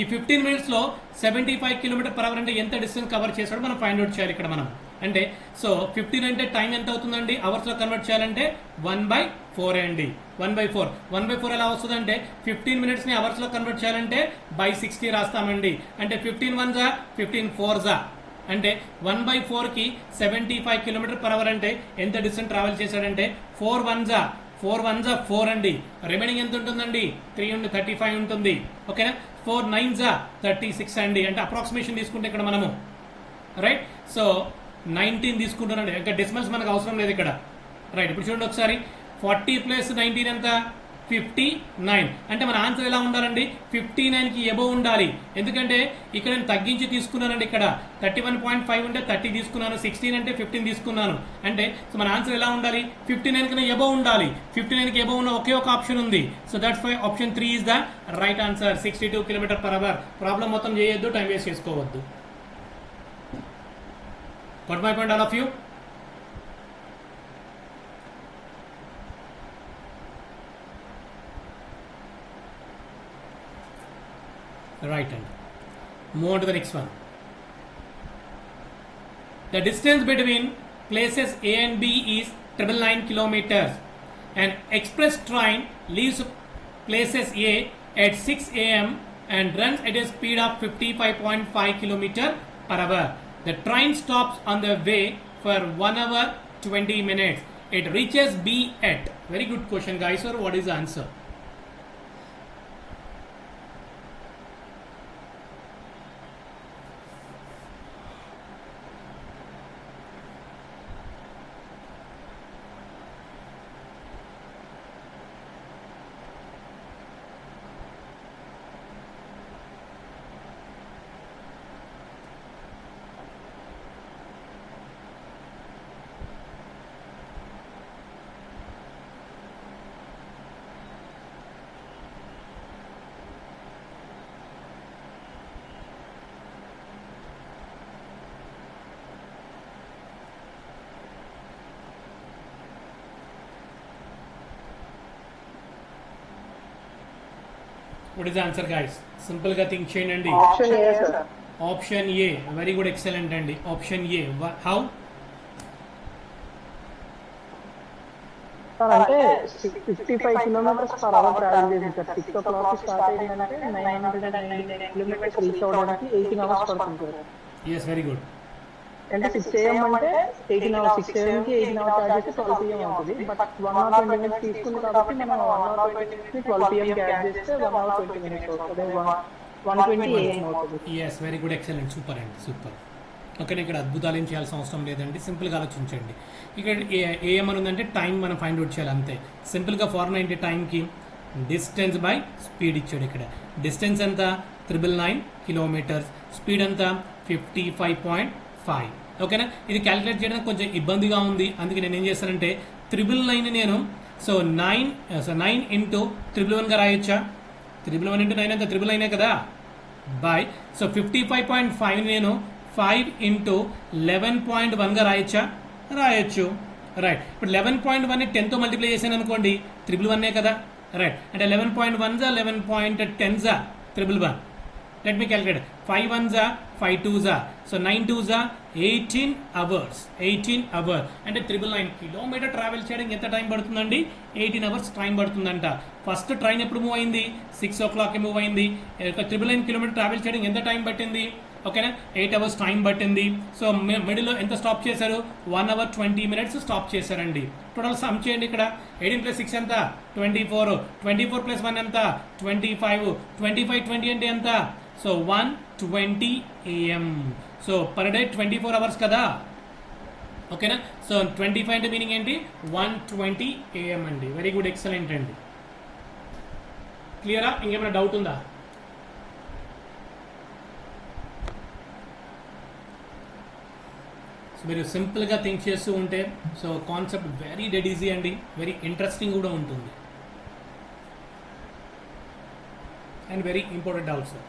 ఈ 15 minutesలో 75 km/h అంటే ఎంత డిస్టెన్స్ కవర్ చేశాడో మనం ఫైండ్ అవుట్ చేయాలి ఇక్కడ మనం. అంటే సో 15 అంటే టైం ఎంత అవుతుందండి? అవర్స్లో కన్వర్ట్ చేయాలంటే 1/4 అండి. 1/4. 1/4 ఎలా వస్తుందంటే 15 minutesని అవర్స్లో కన్వర్ట్ చేయాలంటే by60 రాస్తామండి. అంటే 15 1s 15 4s అంటే 1/4కి 75 km/h అంటే ఎంత డిస్టెన్స్ ట్రావెల్ చేశాడంటే 4 1s 4 అండి. రిమైనింగ్ ఎంత ఉంటుందండి? 3 ఉండి 35 ఉంటుంది, ఓకేనా? 4 9s 36 అండి. అంటే అప్రాక్సిమేషన్ తీసుకుంటే ఇక్కడ మనము రైట్ సో 19 తీసుకుంటున్నాండి. ఇంకా డెసిమల్స్ మనకు అవసరం లేదు ఇక్కడ, రైట్? ఇప్పుడు చూడండి ఒకసారి, 40 + 19 ఎంత? 59. అంటే మన ఆన్సర్ ఎలా ఉండాలండి? 59కి ఎబోవ్ ఉండాలి. ఎందుకంటే ఇక్కడ నేను తగ్గించి తీసుకున్నానండి. ఇక్కడ 31.5 ఉంటే 30 తీసుకున్నాను, 16 అంటే 15 తీసుకున్నాను. అంటే సో మన ఆన్సర్ ఎలా ఉండాలి? 59 కన్నా ఎబోవ్ ఉండాలి. 59కి ఎబోవ్ ఉన్న ఒకే ఒక ఆప్షన్ ఉంది. So that's why option 3 is the right answer. 62 km/h. Problem మొత్తం చేయొద్దు, టైం వేస్ట్ చేసుకోవద్దు. Got my point, all of you? Right hand. Move on to the next one. The distance between places A and B is 999 kilometers. An express train leaves places A at 6 a.m. and runs at a speed of 55.5 kilometers per hour. The train stops on the way for 1 hour 20 minutes. It reaches B at. Very good question, guys. Sir, what is the answer? What is the answer, guys? Simple గా think చేయండి. Option A sir. Option A. Very good, excellent అండి. Option A. How? Sir అంటే 55 kilometres per hour travel చేసింది sir. 6 o'clock start అయిందంటే 999 kilometres reach అవ్వడానికి 18 hours పడుతుంది sir. Yes, very good. అంటే 6 AM అంటే 18 hours, 6 AM కి 18 hours చార్జ్ చేస్తే 12 PM అవుతుంది. బట్ 1 hour 20 minutes తీసుకుంది కాబట్టి మనం 1 hour 20 minutes ని 12 PM కి యాడ్ చేస్తే 1 hour 20 minutes అవుతుంది. 120 AM అవుతుంది. Yes, very good, excellent, super అండి, సూపర్. ఓకే, ఇక్కడ అద్భుతాలు ఏం చేయాల్సిన అవసరం లేదండి. సింపుల్గా ఆలోచించండి. ఇక్కడ ఏఎం అని ఉందంటే టైం మనం ఫైండ్ అవుట్ చేయాలి అంతే. సింపుల్గా 490 టైంకి డిస్టెన్స్ బై స్పీడ్ ఇచ్చాడు. ఇక్కడ డిస్టెన్స్ ఎంత? 999 కిలోమీటర్స్. స్పీడ్ ఎంత? 55.5. ఓకేనా? ఇది క్యాలిక్యులేట్ చేయడానికి కొంచెం ఇబ్బందిగా ఉంది. అందుకే నేను ఏం చేస్తానంటే 999 నేను 9 ఇంటూ 111గా రాయొచ్చా? 111 ఇంటూ 9 అంతా 999 కదా, బై 55.5 నేను 5 ఇంటూ 11.1గా రాయొచ్చా? రాయొచ్చు. రైట్. ఇప్పుడు 11.1ని 10తో మల్టిప్లై చేశాను అనుకోండి, 111 కదా. రైట్. అంటే 11.1 జా 11.10 జా 111. Let me calculate. 5 1s are 5 2s are. So 9 2s are 18 hours. 18 hours. అంటే 999 కిలోమీటర్ ట్రావెల్ చేయడానికి ఎంత టైం పడుతుందండి? 18 hours టైం పడుతుందంట. ఫస్ట్ ట్రైన్ ఎప్పుడు మూవ్ అయింది? 6 o'clock మూవ్ అయింది. 999 కిలోమీటర్ ట్రావెల్ చేయడానికి ఎంత టైం పట్టింది? ఓకేనా? 8 hours టైం పట్టింది. సో మిడిల్లో ఎంత స్టాప్ చేశారు? 1 hour 20 minutes స్టాప్ చేశారండి. టోటల్ సమ్ చేయండి. ఇక్కడ 18 + 6 ఎంత? 24. 24 + 1 ఎంత? 25. 25 20 అంటే ఎంత? So 120 AM. So per day 24 hours కదా. ఓకేనా? సో 25 అంటే మీనింగ్ ఏంటి? 120 AM అండి. వెరీ గుడ్, ఎక్సలెంట్ అండి. క్లియరా? ఇంకేమైనా డౌట్ ఉందా? సో మీరు సింపుల్గా థింక్ చేస్తూ ఉంటే so concept very dead easy అండి. వెరీ ఇంట్రెస్టింగ్ కూడా ఉంటుంది and very important also.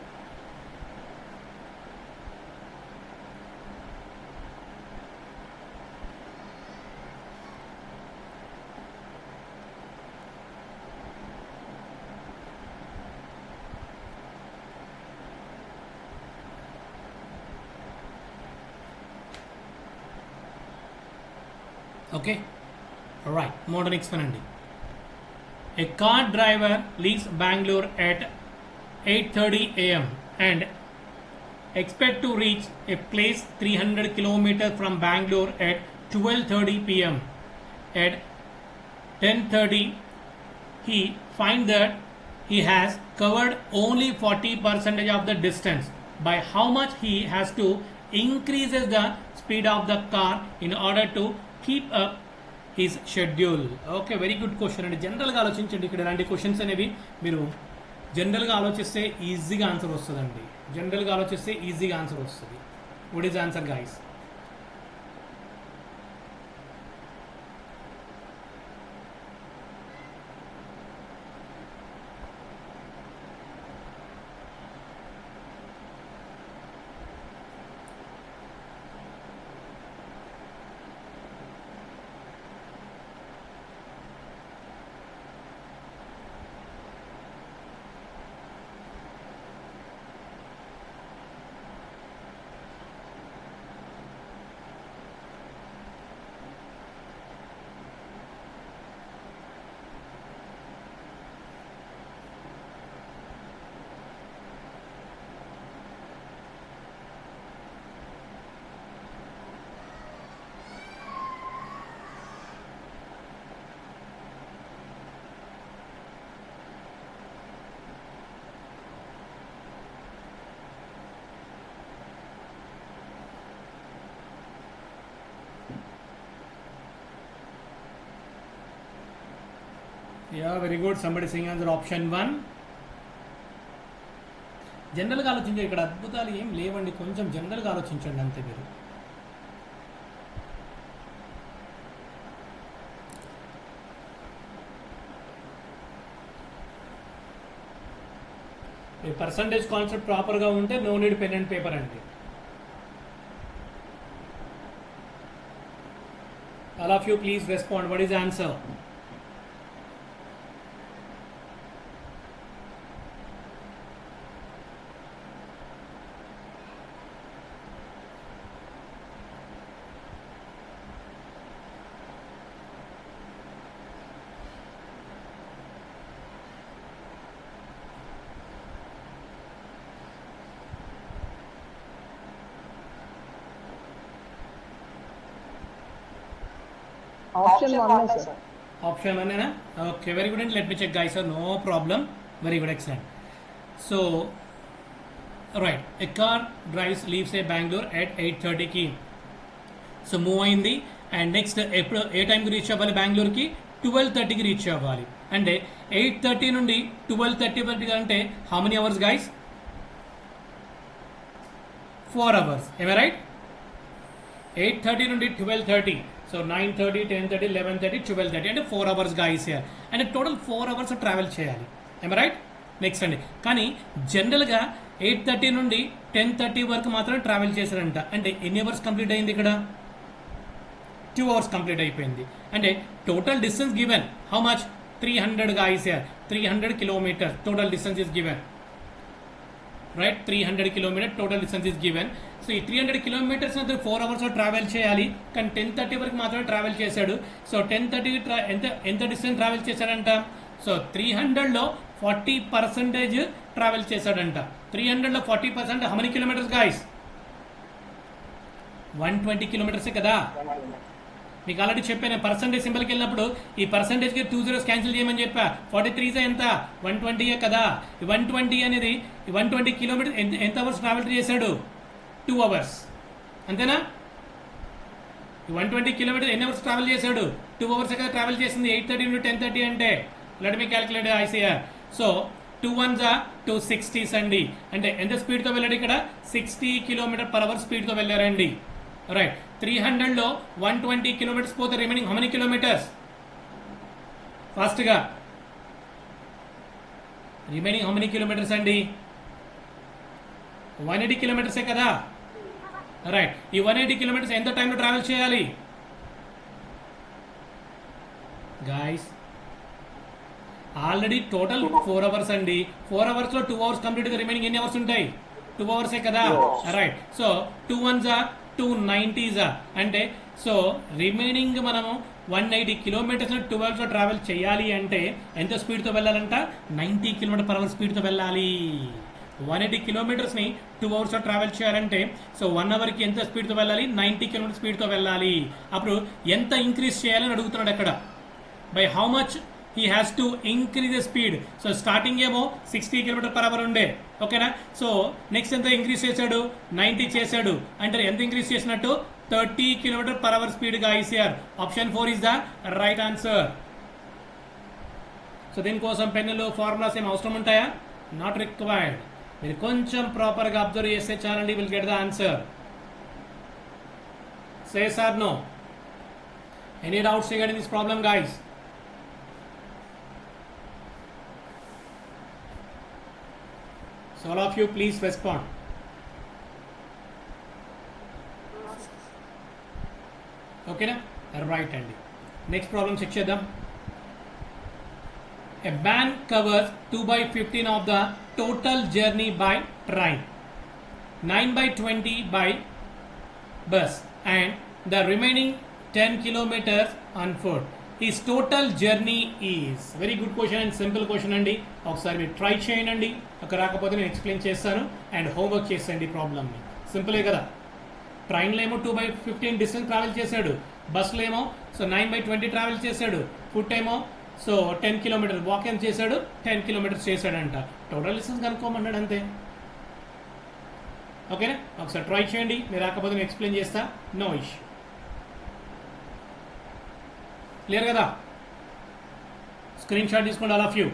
Okay, right. Modern exponent. A car driver leaves Bangalore at 8:30 AM and expect to reach a place 300 kilometers from Bangalore at 12:30 PM. At 10:30, he finds that he has covered only 40% of the distance. By how much he has to increases the speed of the car in order to keep up his schedule. Okay, very good question అండి. జనరల్గా ఆలోచించండి. ఇక్కడ ఇలాంటి questions అనేవి మీరు జనరల్గా ఆలోచిస్తే ఈజీగా ఆన్సర్ వస్తుందండి. జనరల్గా ఆలోచిస్తే ఈజీగా ఆన్సర్ వస్తుంది. What is answer guys? Yeah, very good. Somebody saying answer option 1. జనరల్గా ఆలోచించండి, ఇక్కడ అద్భుతాలు ఏం లేవండి, కొంచెం జనరల్గా ఆలోచించండి అంతే మీరు. మీ పర్సంటేజ్ కాన్సెప్ట్ ప్రాపర్గా ఉంటే no need pen and paper అండి. All of you please respond. What is the answer? Option 1 sir. Option 1 है ना? Okay, very good. And let me check, guys. Sir, no problem. Very good, excellent. So, right, a car leaves a Bangalore at 8:30 ki. So move అయింది and next ఎప్పుడు ఏ టైంకి reach అవ్వాలి బెంగళూరుకి? 12:30కి reach అవ్వాలి. అంటే 8:30 నుండి 12:30 వరకు అంటే how many hours guys? 4 hours. ఏమే రైట్? 8:30 నుండి 12:30. సో 9:30, 10:30, 11:30, 12:30 అంటే 4 అవర్స్ గైస్ హియర్. అంటే టోటల్ 4 అవర్స్ ట్రావెల్ చేయాలి. ఏమే రైట్? నెక్స్ట్ అండి, కానీ జనరల్గా 8:30 నుండి 10:30 వరకు మాత్రం ట్రావెల్ చేశారంట. అంటే ఎన్ని అవర్స్ కంప్లీట్ అయింది ఇక్కడ? 2 అవర్స్ కంప్లీట్ అయిపోయింది. అంటే total distance given how much? 300 guys here. 300 kilometres total distance is given. Right, 300 kilometre total distance is given. So ఈ 300 కిలోమీటర్స్ అతను 4 అవర్స్లో ట్రావెల్ చేయాలి, కానీ 10:30 వరకు మాత్రమే ట్రావెల్ చేశాడు. సో 10:30కి ఎంత డిస్టెన్స్ ట్రావెల్ చేశాడంట? సో 300లో 40% ట్రావెల్ చేశాడంట. 300లో 40% హౌ మెనీ కిలోమీటర్స్ గైస్? 120 కిలోమీటర్సే కదా. మీకు ఆల్రెడీ చెప్పాను, పర్సంటేజ్ సింబల్కి వెళ్ళినప్పుడు ఈ పర్సంటేజ్కి 2 zeros క్యాన్సిల్ చేయమని చెప్పా. 43 ఎంత? 120 కదా. 120 అనేది 120 కిలోమీటర్స్ ఎంత అవర్స్ ట్రావెల్ చేశాడు? 2 అవర్స్. అంతేనా? 120 కిలోమీటర్స్ ఎన్ని అవర్స్ ట్రావెల్ చేశాడు? 2 అవర్స్ కదా ట్రావెల్ చేసింది. 8:30 నుండి 10:30 అంటే let me calculate ICR. So 2 1s 260s అండి. అంటే ఎంత స్పీడ్తో వెళ్ళాడు ఇక్కడ? 60 km/h స్పీడ్తో వెళ్ళారండి. రైట్, 300లో 120 కిలోమీటర్స్ పోతే రిమైనింగ్ హౌ మెనీ కిలోమీటర్స్? ఫాస్ట్గా రిమైనింగ్ హౌ మెనీ కిలోమీటర్స్ అండి? 180 కిలోమీటర్సే కదా. రైట్, ఈ 180 కిలోమీటర్స్ ఎంత టైంలో ట్రావెల్ చేయాలి గాయస్? ఆల్రెడీ టోటల్ 4 అవర్స్ అండి. 4 అవర్స్లో 2 అవర్స్ కంప్లీట్గా రిమైనింగ్ ఎన్ని అవర్స్ ఉంటాయి? 2 అవర్సే కదా. రైట్, సో 2 1s 290s అంటే సో రిమైనింగ్ మనము 180 కిలోమీటర్స్ 2 అవర్స్లో ట్రావెల్ చేయాలి అంటే ఎంత స్పీడ్తో వెళ్ళాలంట? 90 km/h స్పీడ్తో వెళ్ళాలి. 180 కిలోమీటర్స్ని 2 అవర్స్లో ట్రావెల్ చేయాలంటే సో 1 అవర్కి ఎంత స్పీడ్తో వెళ్ళాలి? 90 km స్పీడ్తో వెళ్ళాలి. అప్పుడు ఎంత ఇంక్రీజ్ చేయాలని అడుగుతున్నాడు అక్కడ. By how much he has to increase the speed. So starting ఏమో 60 km/h ఉండే, ఓకేనా? సో నెక్స్ట్ ఎంత ఇంక్రీజ్ చేశాడు? 90 చేశాడు. అంటే ఎంత ఇంక్రీజ్ చేసినట్టు? 30 km/h స్పీడ్గా ఐసీఆర్. Option 4 is the right answer. So దీనికోసం పెన్నులు ఫార్ములాస్ ఏం అవసరం ఉంటాయా? Not required. మీరు కొంచెం ప్రాపర్గా అబ్జర్వ్ చేస్తే చాలండి, will get the answer. Says or no? Any doubts regarding this problem guys? So all of you please respond. Okay na? Right అండి. నెక్స్ట్ ప్రాబ్లమ్ చెక్ చేద్దాం. A man covers 2/15 of the total journey by train, 9/20 by bus and the remaining 10 kilometers on foot. His total journey is. Very good question and simple question అండి. ఒకసారి మీరు try చేయండి. ఒక రాకపోతే నేను explain చేస్తాను and homework చేసేయండి ప్రాబ్లమ్ని. సింపులే కదా. ట్రైన్లో ఏమో 2/15 డిస్టెన్స్ ట్రావెల్ చేశాడు, బస్సులో ఏమో సో 9/20 ట్రావెల్ చేశాడు, ఫుట్ ఏమో సో 10 kilometers వాక్ ఏం చేశాడు? 10 kilometers చేశాడంట. టోటల్ డిస్టెన్స్ కనుక్కోమన్నాడు అంతే. ఓకేనా? ఒకసారి ట్రై చేయండి. మీరు రాకపోతే నేను ఎక్స్ప్లెయిన్ చేస్తా. No issue. క్లియర్ కదా? స్క్రీన్ షాట్ తీసుకోండి all of you.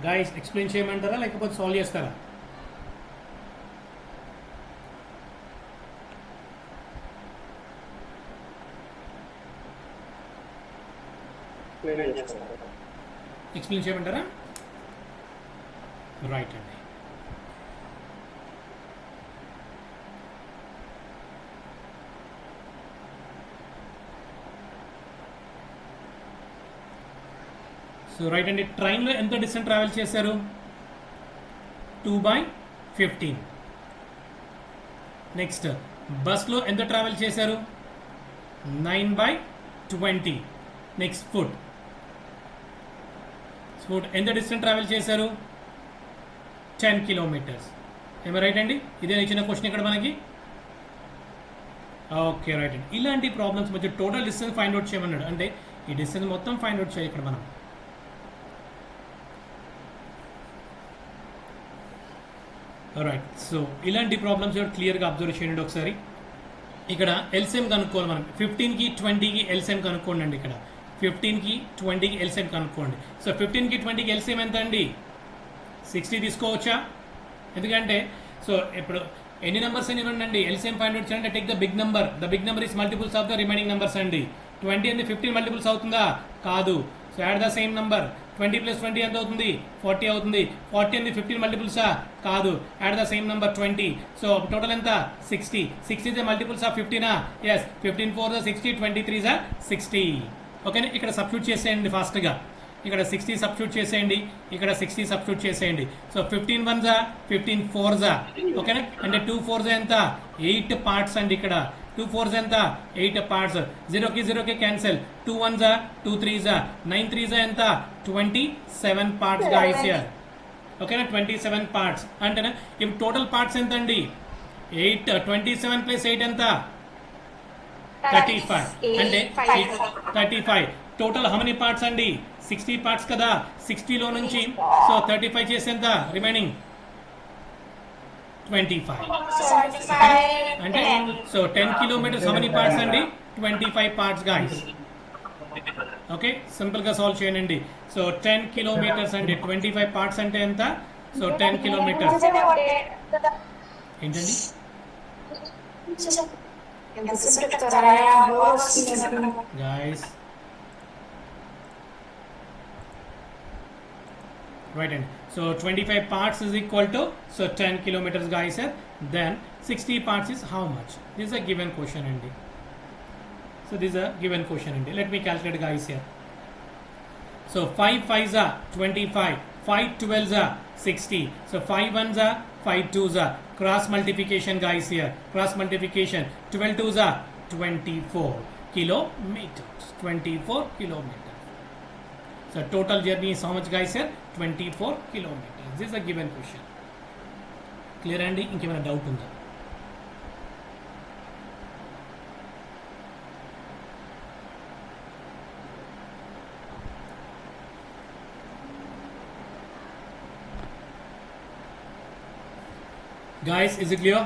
Guys explain చేయమంటారా లేకపోతే సాల్వ్ చేస్తారా? ఎక్స్ప్లెయిన్ చేయమంటారా? రైట్ అండి. సో రైట్ అండి. ట్రైన్లో ఎంత డిస్టెన్స్ ట్రావెల్ చేశారు? 2/15. నెక్స్ట్ బస్లో ఎంత ట్రావెల్ చేశారు? 9/20. నెక్స్ట్ ఫుట్ ఎంత డిస్టెన్స్ ట్రావెల్ చేశారు? 10 కిలోమీటర్స్. ఏమో రైట్ అండి? ఇదే ఇచ్చిన క్వశ్చన్ ఇక్కడ మనకి. ఓకే రైట్ అండి. ఇలాంటి ప్రాబ్లమ్స్ మధ్య టోటల్ డిస్టెన్స్ ఫైండ్ అవుట్ చేయమన్నాడు. అంటే ఈ డిస్టెన్స్ మొత్తం ఫైండ్ అవుట్ చేయాలి ఇక్కడ మనం. రైట్. సో ఇలాంటి ప్రాబ్లమ్స్ క్లియర్గా అబ్జర్వ్ చేయండి ఒకసారి. ఇక్కడ ఎల్సిఎం కనుక్కోవాలి మనం. 15కి 20కి ఎల్సిఎం కనుక్కోండి అండి. ఇక్కడ 15కి 20కి ఎల్సిఎం కనుక్కోండి. సో 15కి 20కి ఎల్సిఎం ఎంత అండి? 60 తీసుకోవచ్చా? ఎందుకంటే సో ఇప్పుడు ఎన్ని నెంబర్స్ అని ఇవ్వండి అండి. ఎల్సిఎం ఫైండ్ అవుట్ చేయండి. Take the big number. The big number is multiples of the remaining numbers అండి. 20 అనేది 15 మల్టిపుల్స్ అవుతుందా? కాదు. So add the same number. 20 + 20 ఎంత అవుతుంది? 40 అవుతుంది. 40 అనేది 15 మల్టిపుల్సా? కాదు. Add the same number 20. So total ఎంత? 60. 60 ఇస్ ద మల్టిపుల్స్ ఆఫ్ 15ఆ? ఎస్. 15 4 60, 23 60. ఓకేనా? ఇక్కడ సబ్స్టిట్యూట్ చేసేయండి ఫాస్ట్గా. ఇక్కడ 60 సబ్స్టిట్యూట్ చేసేయండి. ఇక్కడ 60 సబ్స్టిట్యూట్ చేసేయండి. సో 15 1 15 4 ఓకేనా? అంటే 2 4 ఎంత? 8 పార్ట్స్ అండి. ఇక్కడ 2 4 ఎంత? 8 పార్ట్స్. 0కి 0కి క్యాన్సిల్. 2 1 2 3 9 3 ఎంత? 27 పార్ట్స్ గైస్ హియర్. ఓకేనా? 27 పార్ట్స్ అంటేనా? ఇప్పుడు టోటల్ పార్ట్స్ ఎంత అండి? 8 27 + 8 ఎంత? 35. అంటే 35. టోటల్ హౌ మెనీ పార్ట్స్ అండి? 60 పార్ట్స్ కదా. 60లో నుంచి సో 35 చేసి ఎంత? రిమైనింగ్ 25. అంటే so 10 kilometres how many parts అండి? 25 పార్ట్స్ గైస్. ఓకే, సింపుల్ గా సాల్వ్ చేయండి. సో 10 కిలోమీటర్స్ అండి. 25 పార్ట్స్ అంటే ఎంత? సో 10 కిలోమీటర్స్ ఏంటండి? Guys right and so 25 parts is equal to so 10 kilometers guys sir. Then 60 parts is how much? This is a given question and so this is a given question and let me calculate guys here. So 5 5s are 25, 5 12s are 60, so 5 1s are 5 2s are cross multiplication guys here, cross multiplication. 12 2s are 24 kilometers, 24 kilometers. So total journey is how much guys here? 24 kilometers. This is a given question. Clear అండి? ఇంకేమైనా doubt ఉందా? Guys, is it clear?